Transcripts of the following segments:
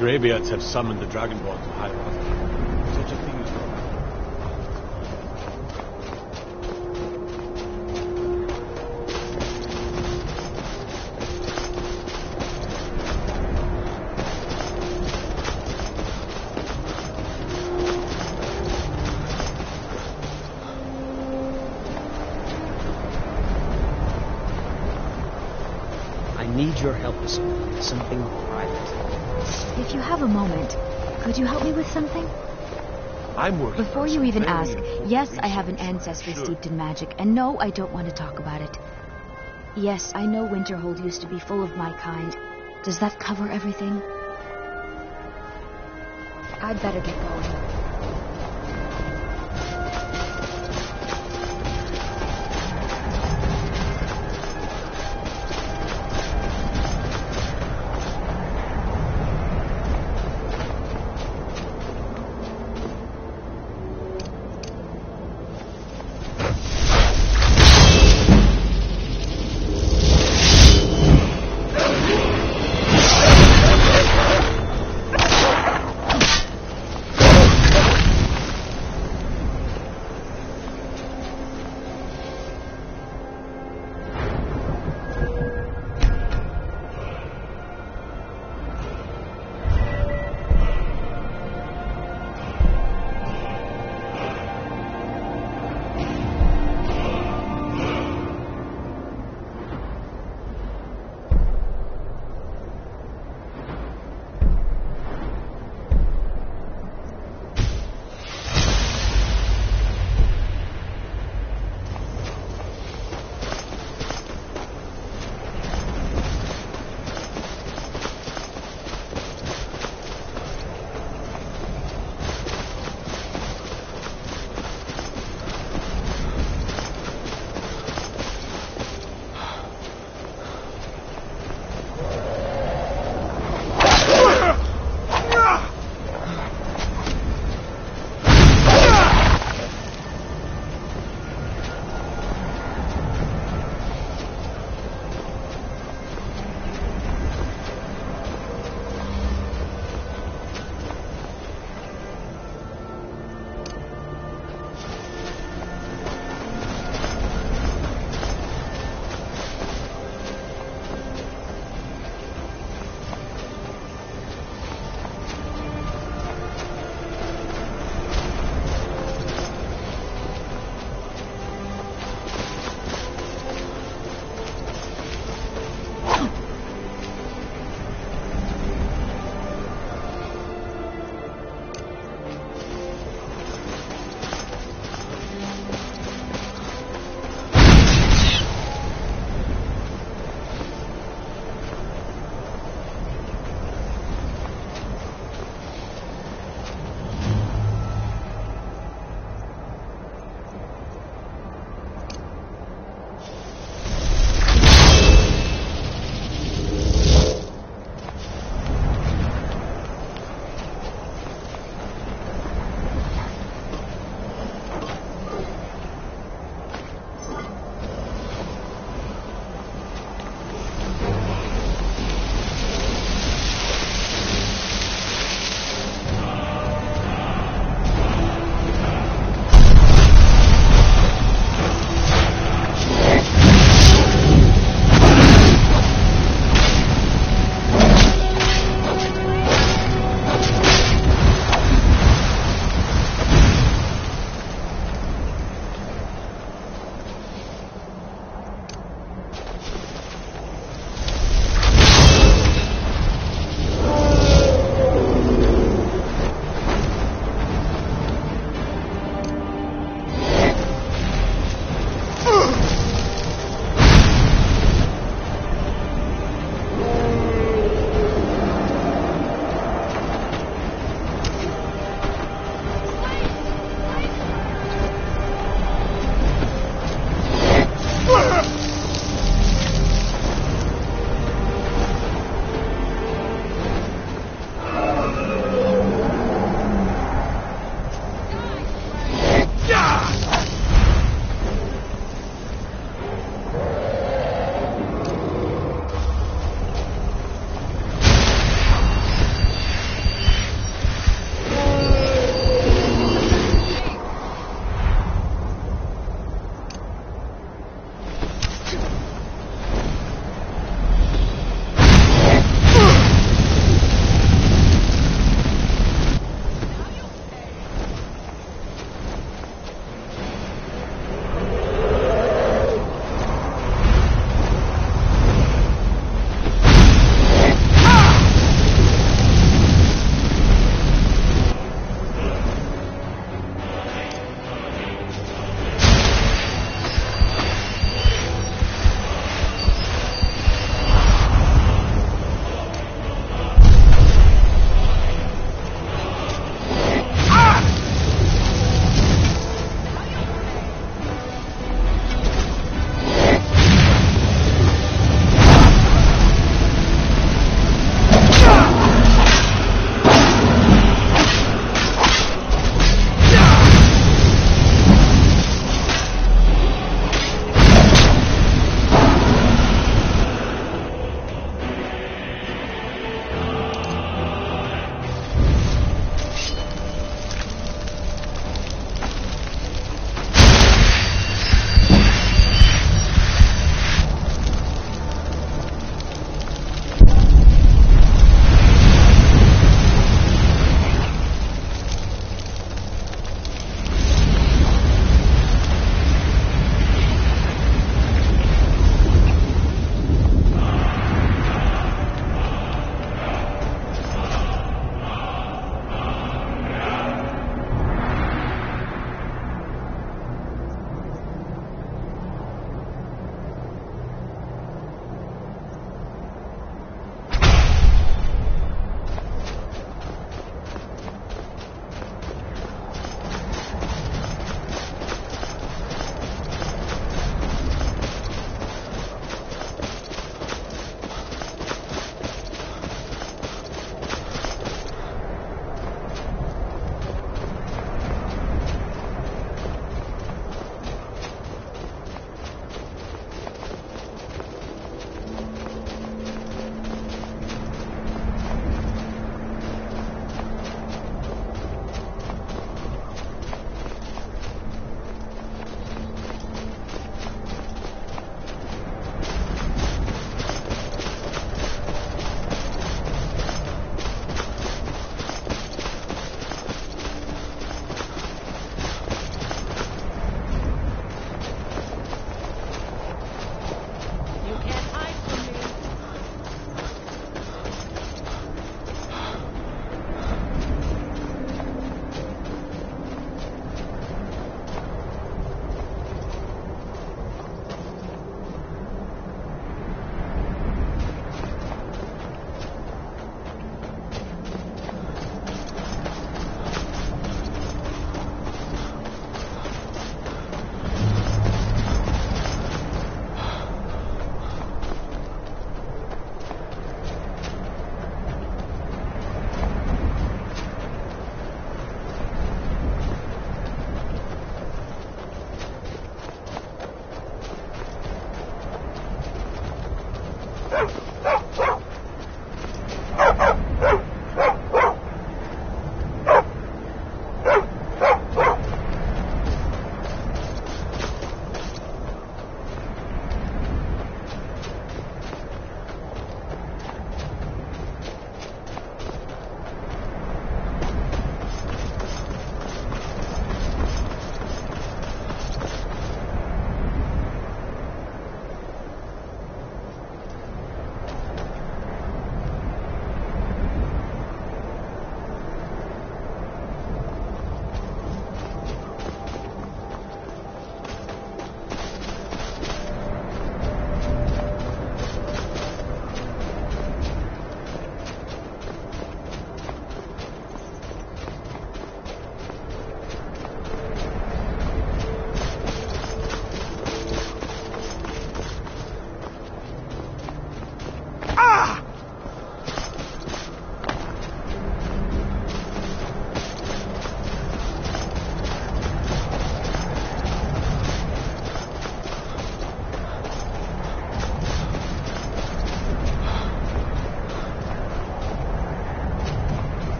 Greybeards have summoned the Dragonborn to High. Such a thing is wrong. I need your help with something private. If you have a moment, could you help me with something? I'm working. Before you even ask, yes, I have an ancestry steeped in magic, and no, I don't want to talk about it. Yes, I know Winterhold used to be full of my kind. Does that cover everything? I'd better get going.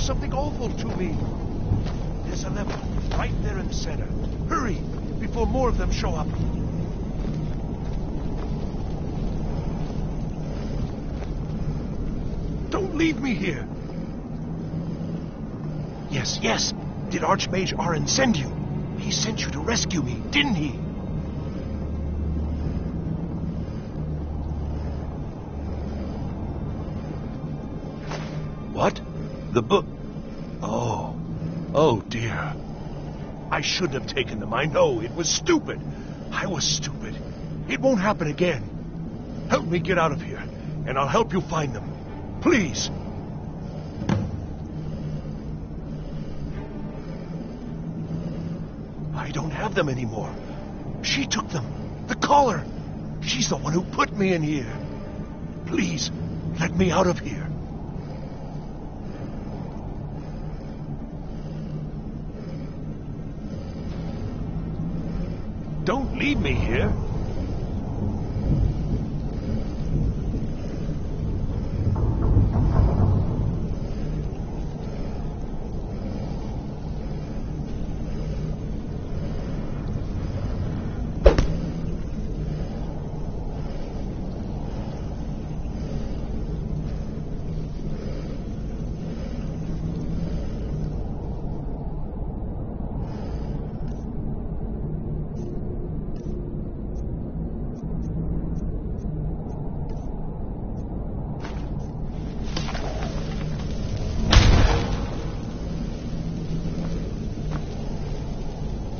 something awful to me. There's a level right there in the center. Hurry, before more of them show up. Don't leave me here. Yes. Did Archmage Arin send you? He sent you to rescue me, didn't he? What? The book? Oh dear. I shouldn't have taken them. I know, it was stupid. I was stupid. It won't happen again. Help me get out of here, and I'll help you find them. Please. I don't have them anymore. She took them. The collar. She's the one who put me in here. Please, let me out of here. Don't leave me here.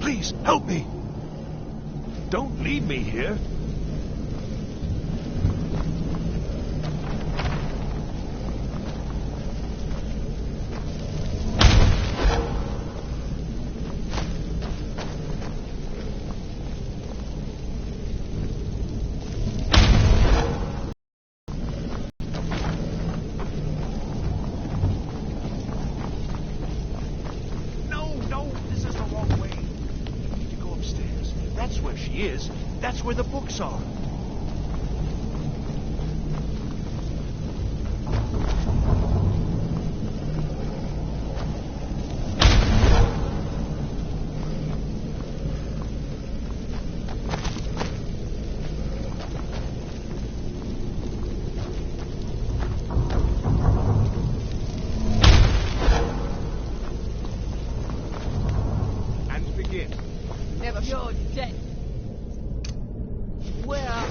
Please, help me. Don't leave me here. That's where the books are. And begin. Never you're dead. Where are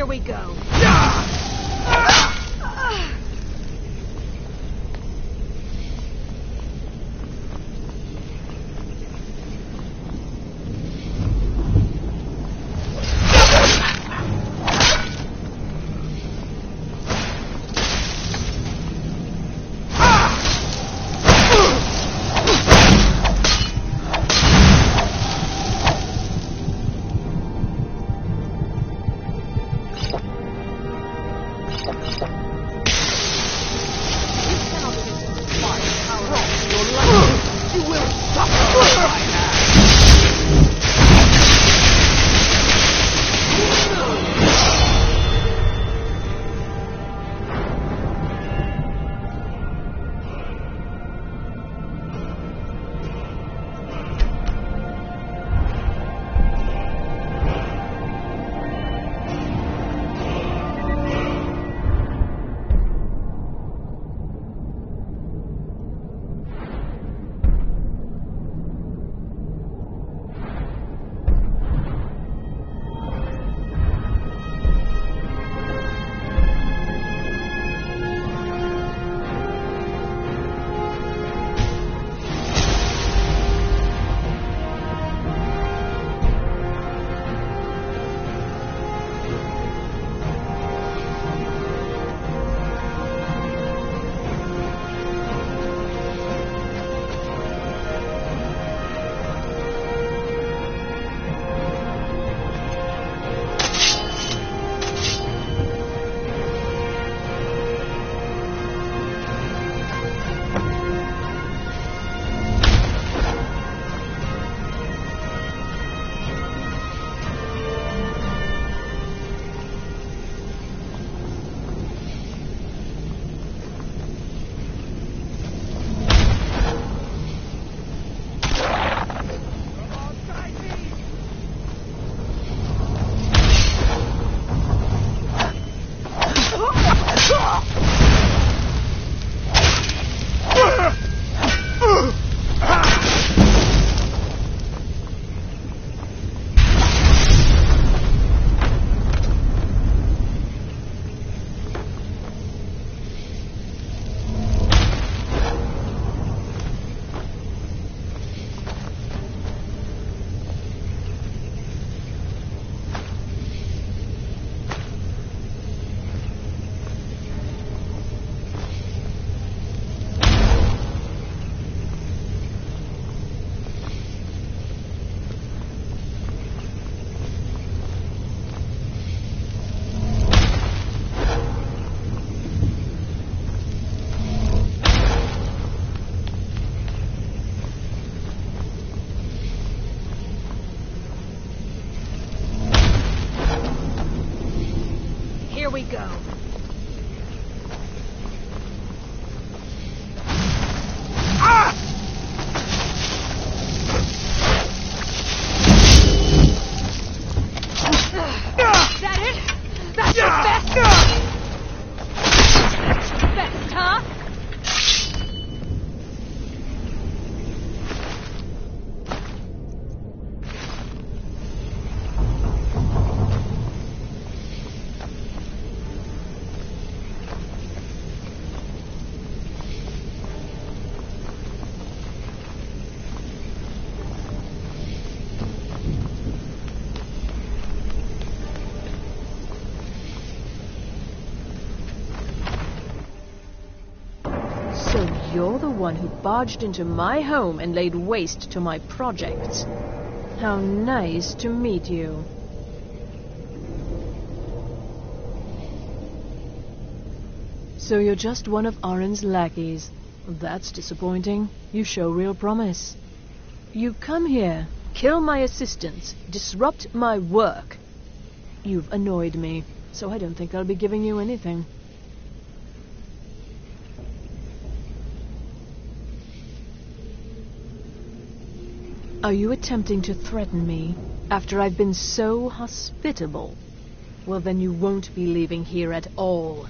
we go. we go. Is that it? That's your best? Best, huh? You're the one who barged into my home and laid waste to my projects. How nice to meet you. So you're just one of Arin's lackeys. That's disappointing. You show real promise. You come here, kill my assistants, disrupt my work. You've annoyed me, so I don't think I'll be giving you anything. Are you attempting to threaten me after I've been so hospitable? Well, then you won't be leaving here at all.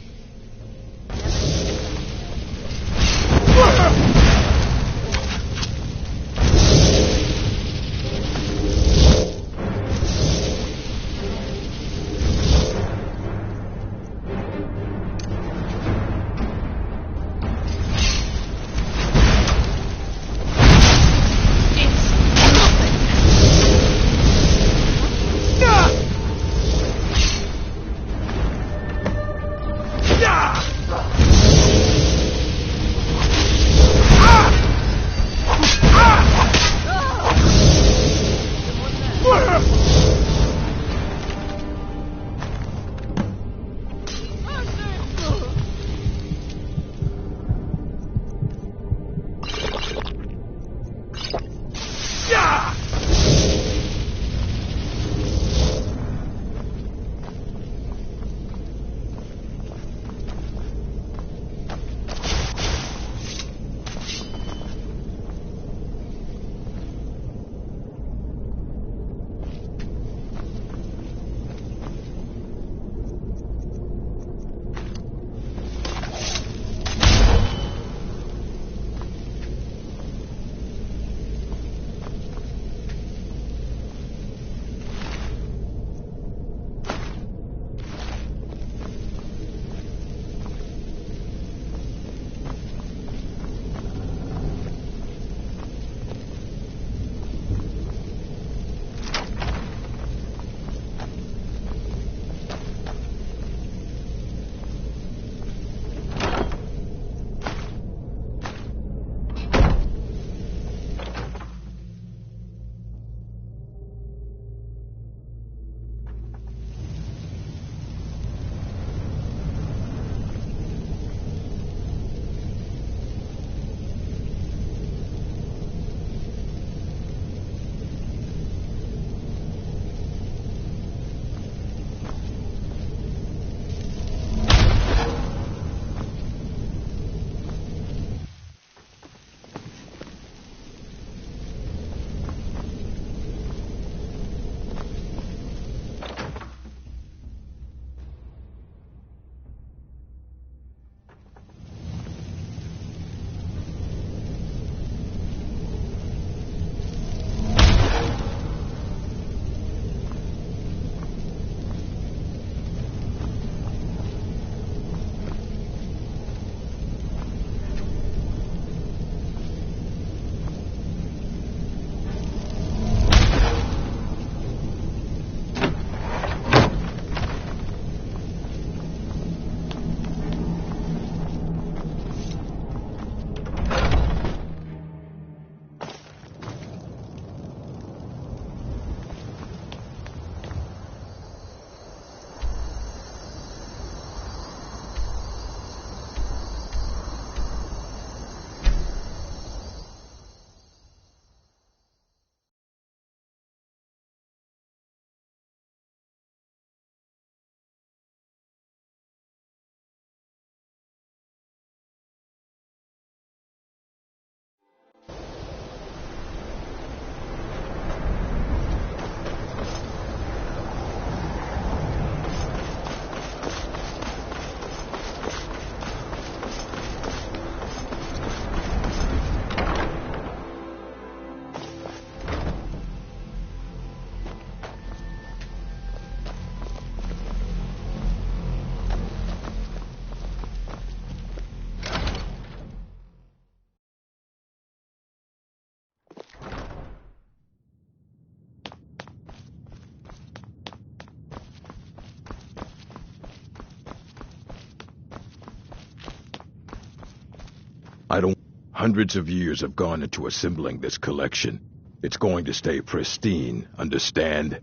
Hundreds of years have gone into assembling this collection. It's going to stay pristine, understand?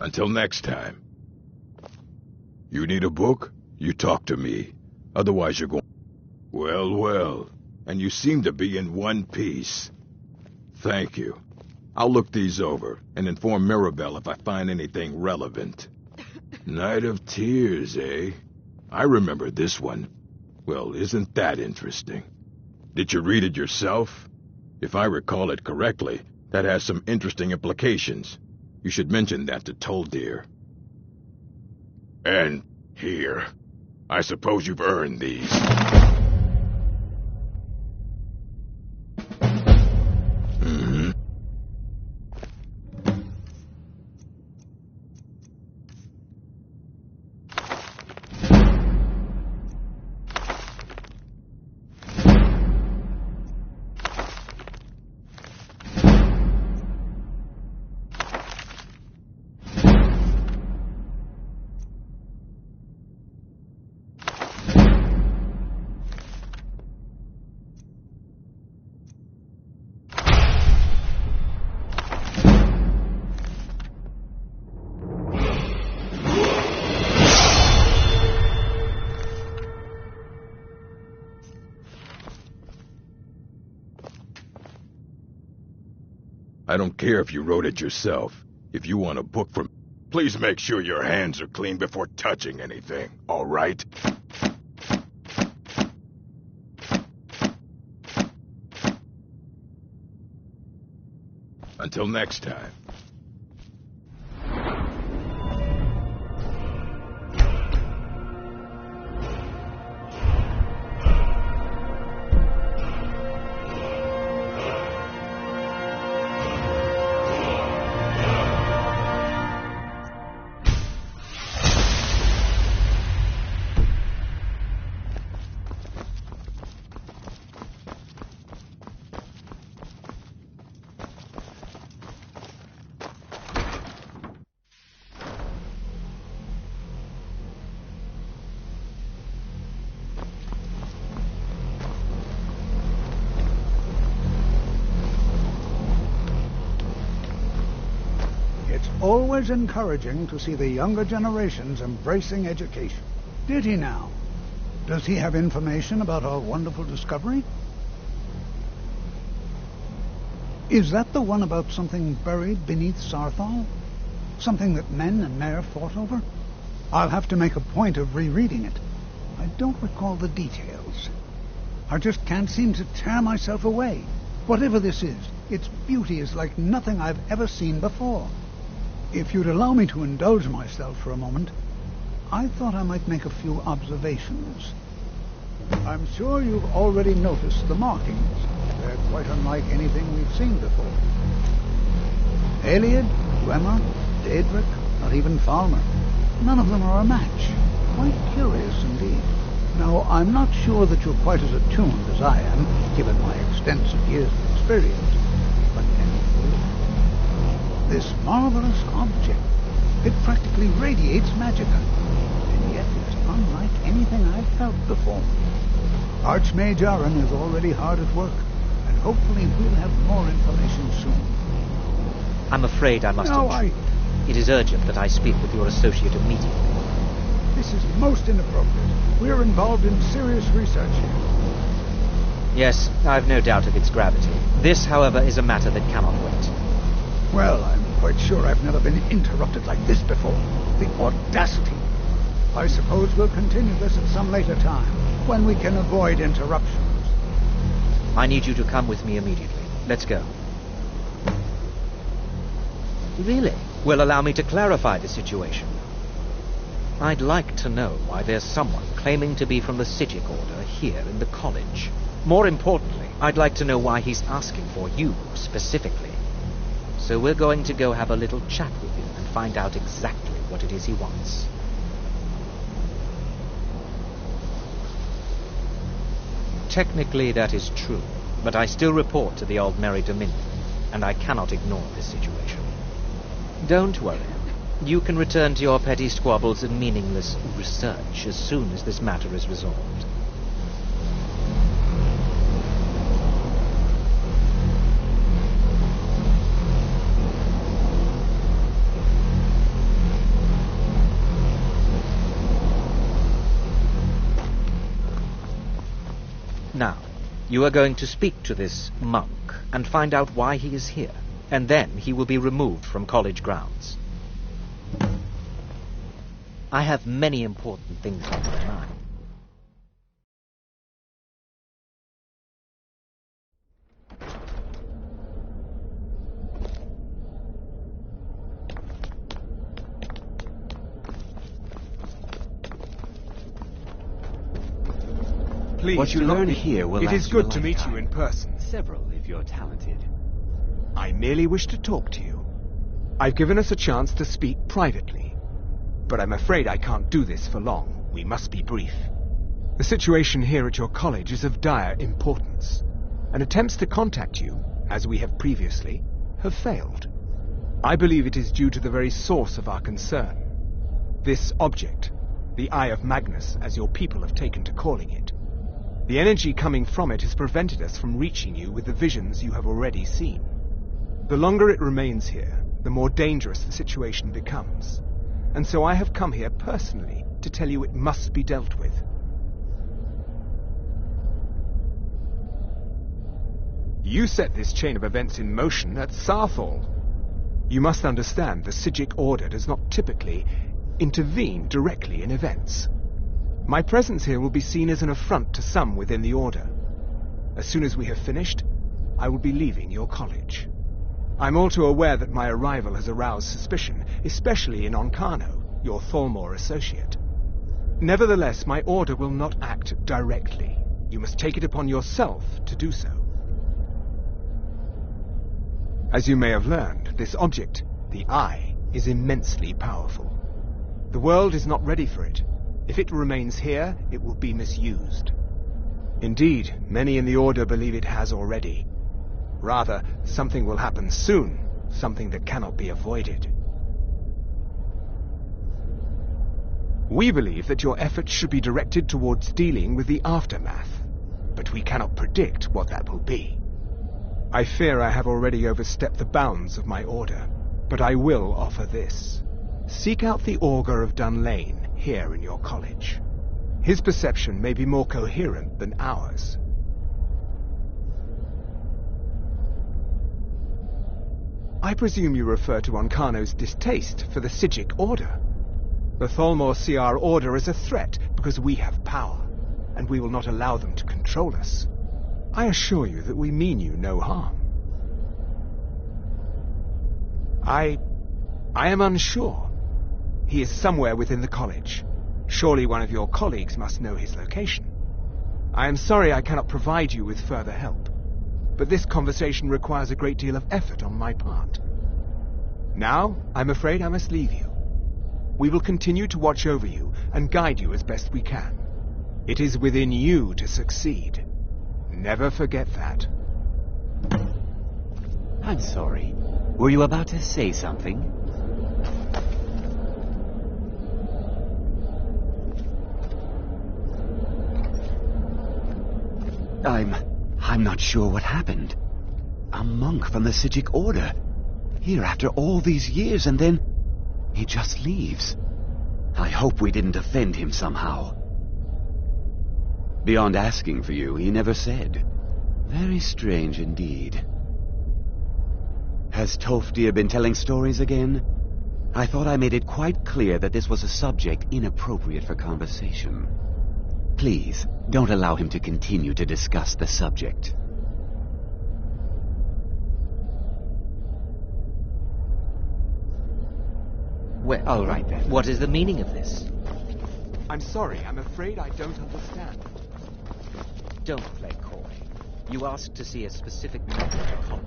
Until next time. You need a book? You talk to me. Otherwise you're going... Well, well. And you seem to be in one piece. Thank you. I'll look these over and inform Mirabelle if I find anything relevant. Night of Tears, eh? I remember this one. Well, isn't that interesting? Did you read it yourself? If I recall it correctly, that has some interesting implications. You should mention that to Toldir. And here. I suppose you've earned these. I don't care if you wrote it yourself. If you want a book from... Please make sure your hands are clean before touching anything, all right? Until next time. Always encouraging to see the younger generations embracing education. Did he now? Does he have information about our wonderful discovery? Is that the one about something buried beneath Sarthal? Something that men and Mare fought over? I'll have to make a point of rereading it. I don't recall the details. I just can't seem to tear myself away. Whatever this is, its beauty is like nothing I've ever seen before. If you'd allow me to indulge myself for a moment, I thought I might make a few observations. I'm sure you've already noticed the markings. They're quite unlike anything we've seen before. Eliad, Dwemer, Daedric, not even Falmer. None of them are a match. Quite curious indeed. Now, I'm not sure that you're quite as attuned as I am, given my extensive years of experience. But this marvelous object, it practically radiates magicka, and yet it's unlike anything I've felt before. Archmage Aaron is already hard at work, and hopefully we'll have more information soon. I'm afraid I must... It is urgent that I speak with your associate immediately. This is most inappropriate. We're involved in serious research here. Yes, I've no doubt of its gravity. This, however, is a matter that cannot wait. Well, I'm quite sure I've never been interrupted like this before. The audacity. I suppose we'll continue this at some later time, when we can avoid interruptions. I need you to come with me immediately. Let's go. Really? Well, allow me to clarify the situation. I'd like to know why there's someone claiming to be from the Sijic Order here in the college. More importantly, I'd like to know why he's asking for you, specifically. So we're going to go have a little chat with him and find out exactly what it is he wants. Technically, that is true, but I still report to the Aldmeri Dominion, and I cannot ignore this situation. Don't worry. You can return to your petty squabbles and meaningless research as soon as this matter is resolved. You are going to speak to this monk and find out why he is here, and then he will be removed from college grounds. I have many important things on my mind. Please, what you learn here will last It is good your to meet lifetime. you in person. Several, if you're talented. I merely wish to talk to you. I've given us a chance to speak privately. But I'm afraid I can't do this for long. We must be brief. The situation here at your college is of dire importance, and attempts to contact you, as we have previously, have failed. I believe it is due to the very source of our concern. This object, the Eye of Magnus, as your people have taken to calling it. The energy coming from it has prevented us from reaching you with the visions you have already seen. The longer it remains here, the more dangerous the situation becomes. And so I have come here personally to tell you it must be dealt with. You set this chain of events in motion at Sarthal. You must understand the Psijic Order does not typically intervene directly in events. My presence here will be seen as an affront to some within the Order. As soon as we have finished, I will be leaving your college. I'm all too aware that my arrival has aroused suspicion, especially in Onkano, your Thalmor associate. Nevertheless, my Order will not act directly. You must take it upon yourself to do so. As you may have learned, this object, the Eye, is immensely powerful. The world is not ready for it. If it remains here, it will be misused. Indeed, many in the Order believe it has already. Rather, something will happen soon, something that cannot be avoided. We believe that your efforts should be directed towards dealing with the aftermath, but we cannot predict what that will be. I fear I have already overstepped the bounds of my Order, but I will offer this. Seek out the Augur of Dunlane here in your college. His perception may be more coherent than ours. I presume you refer to Onkano's distaste for the Psijic Order. The Thalmor see our Order as a threat because we have power, and we will not allow them to control us. I assure you that we mean you no harm. I am unsure. He is somewhere within the college. Surely one of your colleagues must know his location. I am sorry I cannot provide you with further help, but this conversation requires a great deal of effort on my part. Now, I'm afraid I must leave you. We will continue to watch over you and guide you as best we can. It is within you to succeed. Never forget that. I'm sorry. Were you about to say something? I'm not sure what happened. A monk from the Psijic Order. Here after all these years, and then he just leaves. I hope we didn't offend him somehow. Beyond asking for you, he never said. Very strange indeed. Has Tofdir been telling stories again? I thought I made it quite clear that this was a subject inappropriate for conversation. Please, don't allow him to continue to discuss the subject. Well, all right then. What is the meaning of this? I'm sorry, I'm afraid I don't understand. Don't play coy. You asked to see a specific member of the college.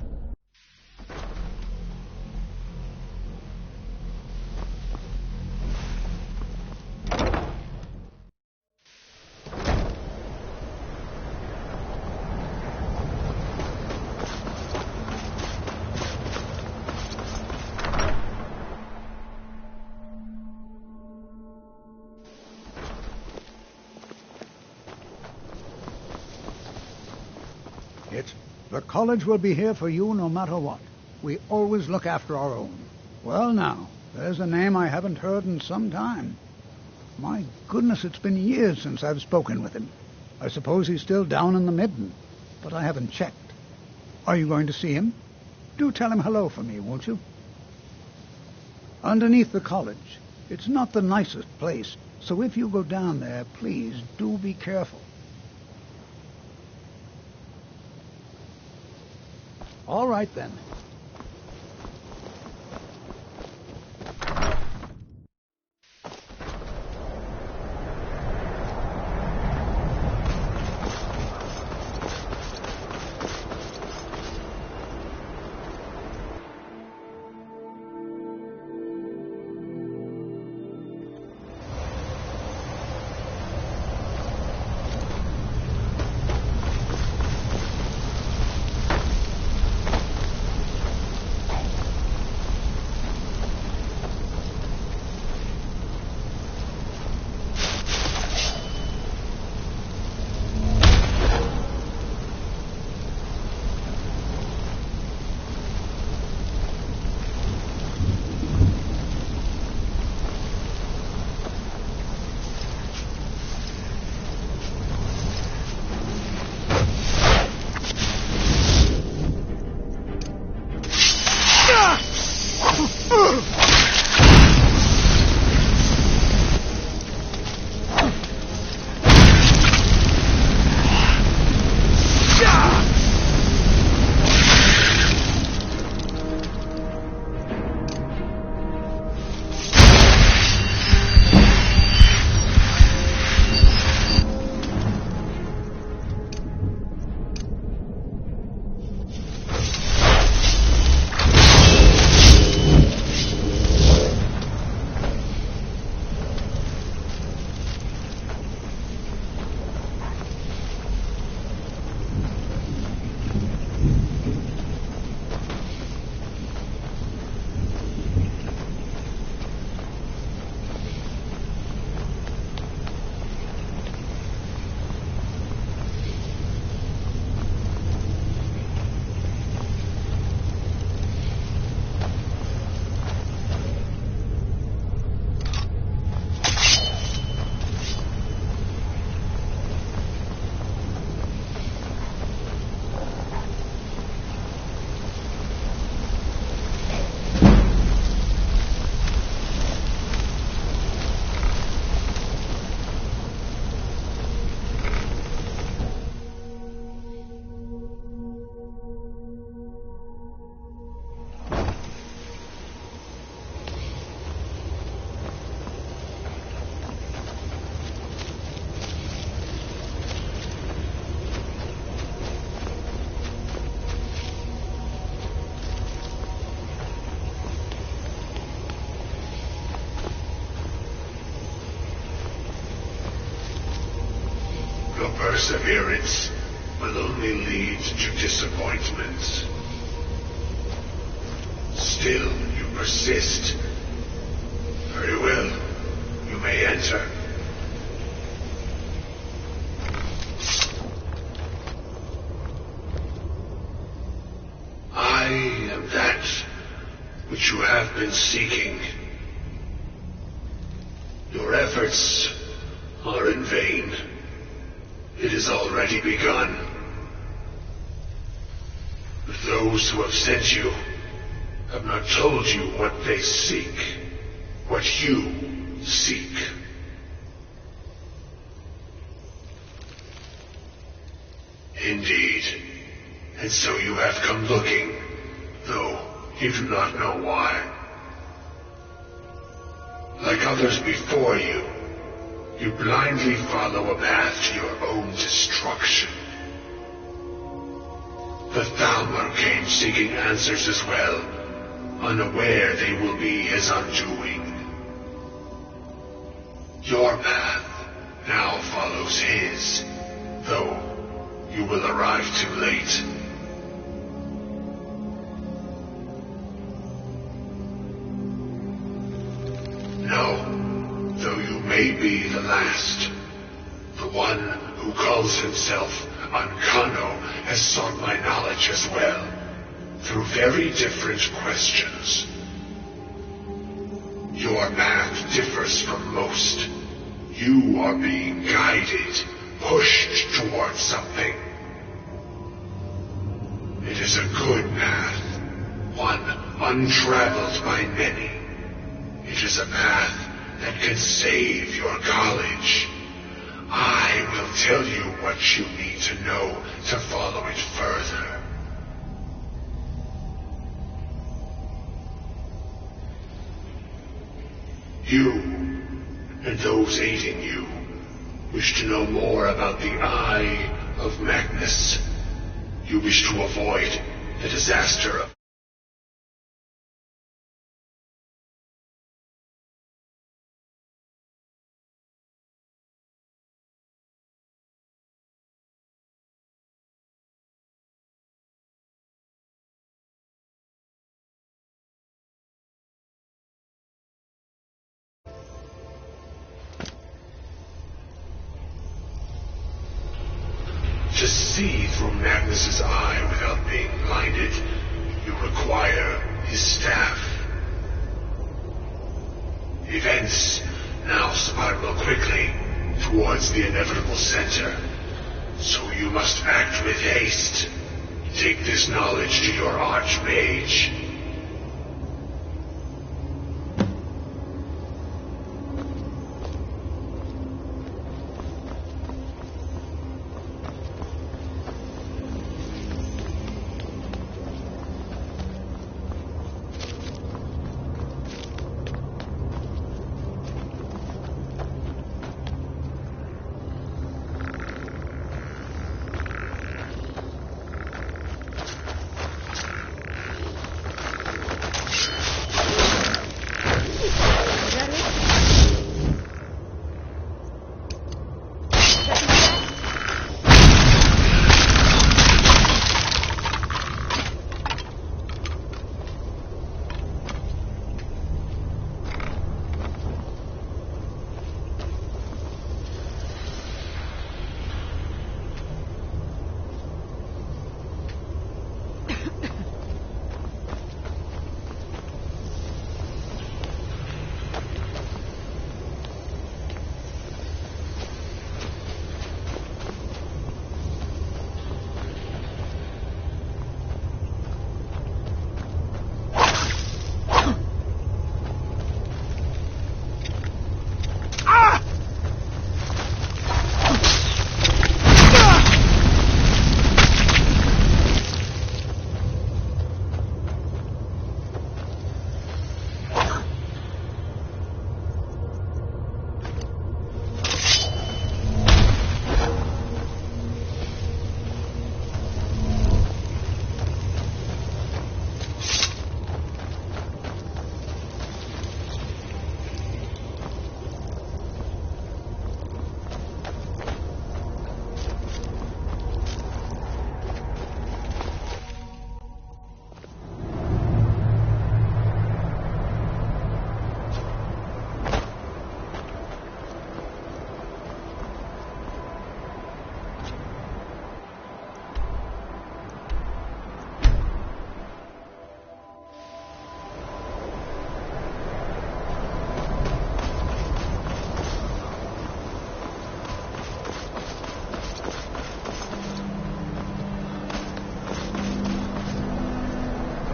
The college will be here for you no matter what. We always look after our own. Well now, there's a name I haven't heard in some time. My goodness, it's been years since I've spoken with him. I suppose he's still down in the Midden. but I haven't checked. Are you going to see him? Do tell him hello for me, won't you? Underneath the college. It's not the nicest place, so if you go down there, please do be careful. All right, then. Perseverance will only lead to disappointment. Still, you persist. Very well. You may enter. I am that which you have been seeking. Your efforts are in vain. It has already begun. But those who have sent you have not told you what they seek, what you seek. Indeed. And so you have come looking, though you do not know why. Like others before you, you blindly follow a path to your own destruction. The Thalmor came seeking answers as well, unaware they will be his undoing. Your path now follows his, though you will arrive too late. No, though you may be the last, the one who calls himself Ankano has sought my knowledge as well, through very different questions. Your path differs from most. You are being guided, pushed towards something. is a good path, one untraveled by many. It is a path that can save your college. I will tell you what you need to know to follow it further. You, and those aiding you, wish to know more about the Eye of Magnus. You wish to avoid the disaster of... To see through Magnus's eye without being blinded, you require his staff. Events now spiral quickly towards the inevitable center, so you must act with haste. Take this knowledge to your Archmage.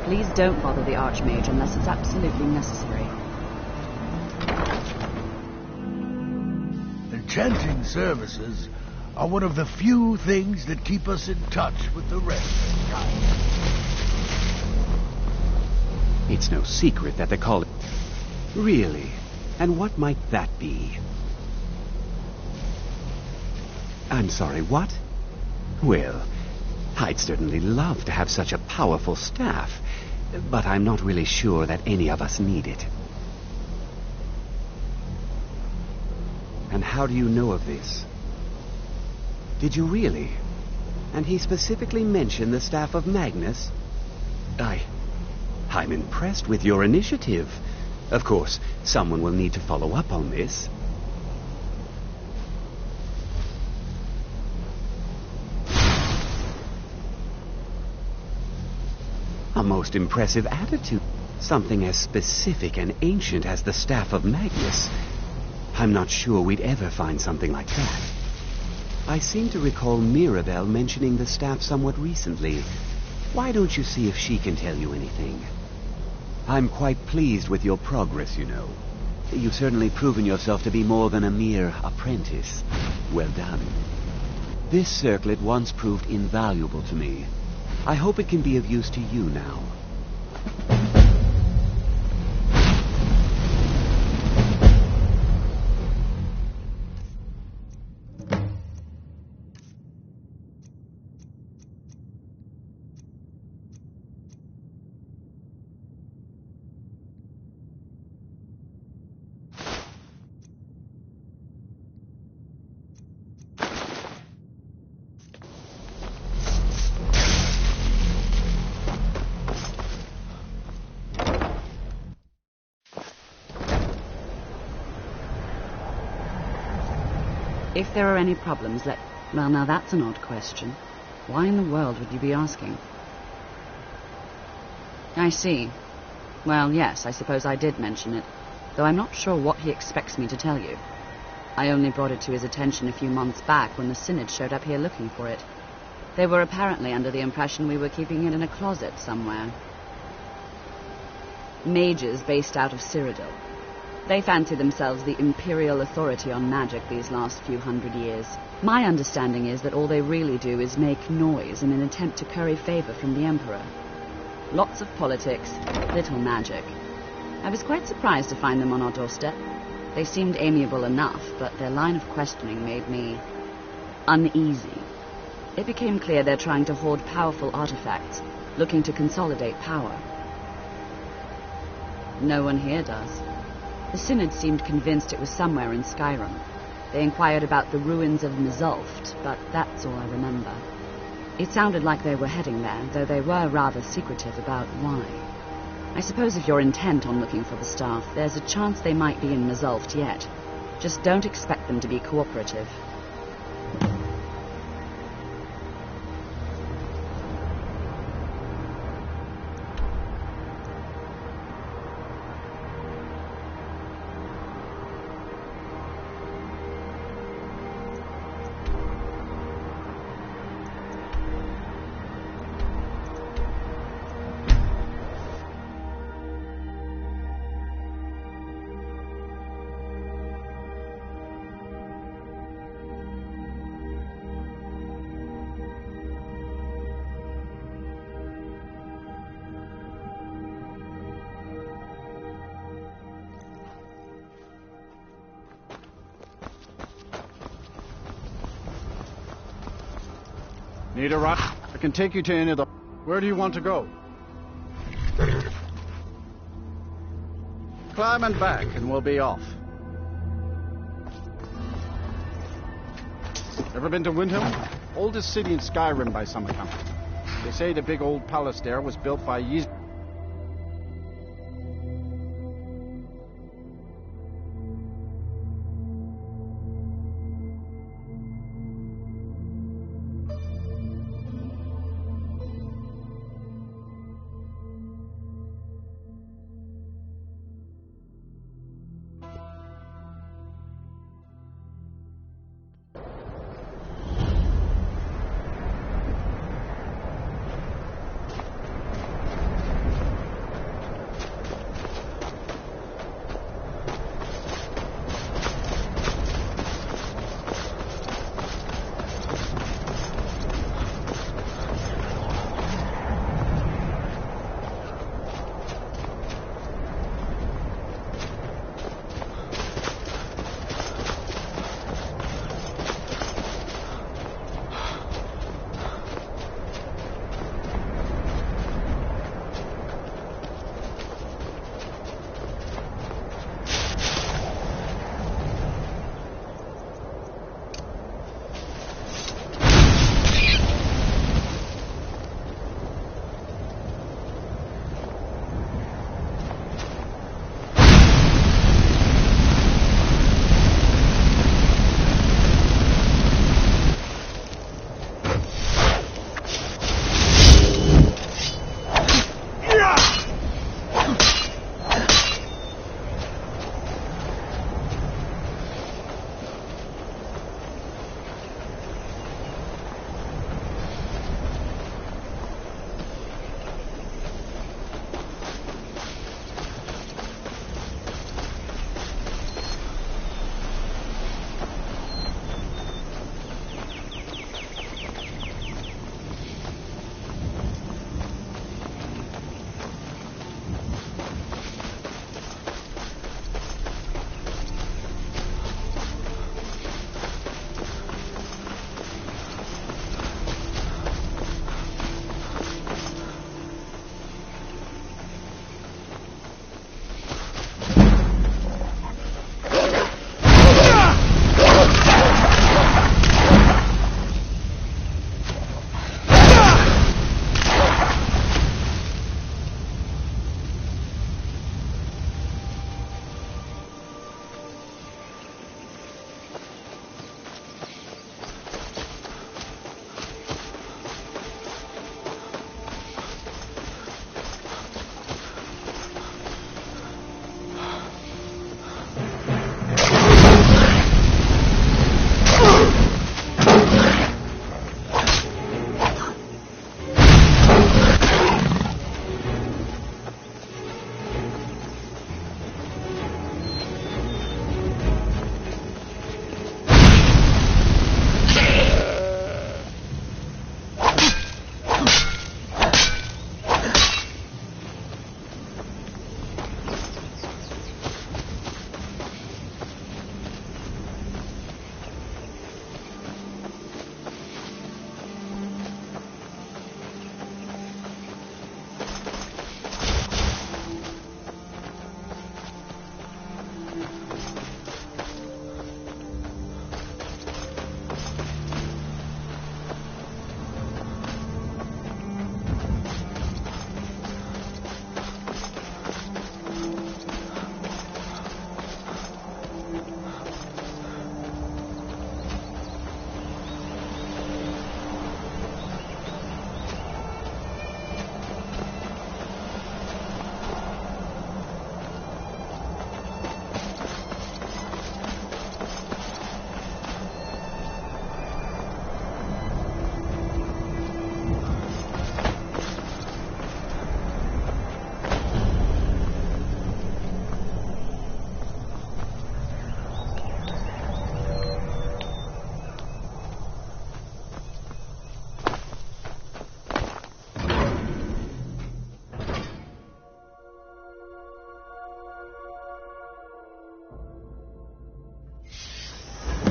Please don't bother the Archmage unless it's absolutely necessary. Enchanting services are one of the few things that keep us in touch with the rest of time. It's no secret that they call it... Really? And what might that be? I'm sorry, what? Well, I'd certainly love to have such a powerful staff, but I'm not really sure that any of us need it. And how do you know of this? Did you really? And he specifically mentioned the staff of Magnus? I'm impressed with your initiative. Of course, someone will need to follow up on this. A most impressive attitude. Something as specific and ancient as the staff of Magnus. I'm not sure we'd ever find something like that. I seem to recall Mirabelle mentioning the staff somewhat recently. Why don't you see if she can tell you anything? I'm quite pleased with your progress, you know. You've certainly proven yourself to be more than a mere apprentice. Well done. This circlet once proved invaluable to me. I hope it can be of use to you now. If there are any problems, Well, now that's an odd question. Why in the world would you be asking? I see. Well, yes, I suppose I did mention it, though I'm not sure what he expects me to tell you. I only brought it to his attention a few months back when the Synod showed up here looking for it. They were apparently under the impression we were keeping it in a closet somewhere. Mages based out of Cyrodiil. They fancy themselves the imperial authority on magic these last few hundred years. My understanding is that all they really do is make noise in an attempt to curry favor from the Emperor. Lots of politics, little magic. I was quite surprised to find them on our doorstep. They seemed amiable enough, but their line of questioning made me uneasy. It became clear they're trying to hoard powerful artifacts, looking to consolidate power. No one here does. The Synod seemed convinced it was somewhere in Skyrim. They inquired about the ruins of Mizulft, but that's all I remember. It sounded like they were heading there, though they were rather secretive about why. I suppose if you're intent on looking for the staff, there's a chance they might be in Mizulft yet. Just don't expect them to be cooperative. Need a ride? I can take you to any of the... Where do you want to go? Climb and back, and we'll be off. Ever been to Windhelm? Oldest city in Skyrim by some account. They say the big old palace there was built by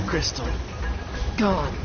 crystal. Gone.